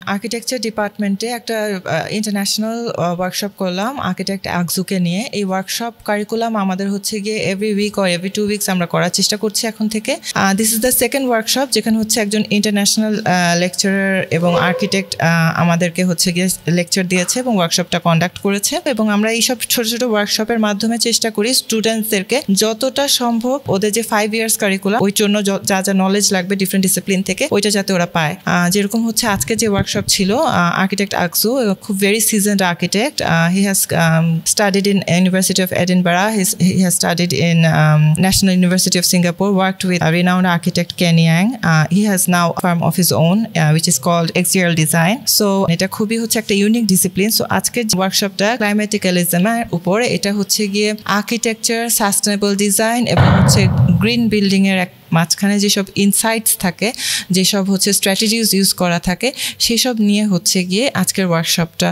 Architecture ডিপার্টমেন্টে একটা international workshop করলাম আর্কিটেক্ট আকজুকে নিয়ে। এই ওয়ার্কশপ কারিকুলাম আমাদের হচ্ছে গিয়ে every week or every 2 weeks আমরা করার চেষ্টা করছি এখন থেকে। This is the second workshop যেখানে হচ্ছে একজন ইন্টারন্যাশনাল লেকচারার এবং আর্কিটেক্ট আমাদেরকে হচ্ছে গিয়ে লেকচার দিয়েছে এবং ওয়ার্কশপটা কন্ডাক্ট করেছে। এবং আমরা এইসব ছোট ছোট ওয়ার্কশপের মাধ্যমে চেষ্টা করি স্টুডেন্টসদেরকে যতটা সম্ভব ওদের যে 5 ইয়ার্স কারিকুলাম ওই জন্য যা যা নলেজ লাগবে ডিফারেন্ট ডিসিপ্লিন থেকে ওইটা যাতে ওরা পায়। যেরকম হচ্ছে আজকে যে ওয়ার্কশপ ছিল আর্কিটেক্ট আকজু, খুব very seasoned architect. He has studied in University of Edinburgh. He has studied in National University of Singapore, worked with a renowned architect Ken Yang. He has now a firm of his own which is called Axial Design. So এটা খুবই হচ্ছে একটা unique discipline. So আজকের ওয়ার্কশপটা ক্লাইমেটিক্যালিজমের উপরে, এটা হচ্ছে গিয়ে architecture, sustainable design এবং হচ্ছে গ্রিন বিল্ডিং এর মাঝখানে যেসব ইনসাইটস থাকে, যেসব হচ্ছে স্ট্র্যাটেজিজ ইউজ করা থাকে, সেসব নিয়ে হচ্ছে গিয়ে আজকের ওয়ার্কশপটা।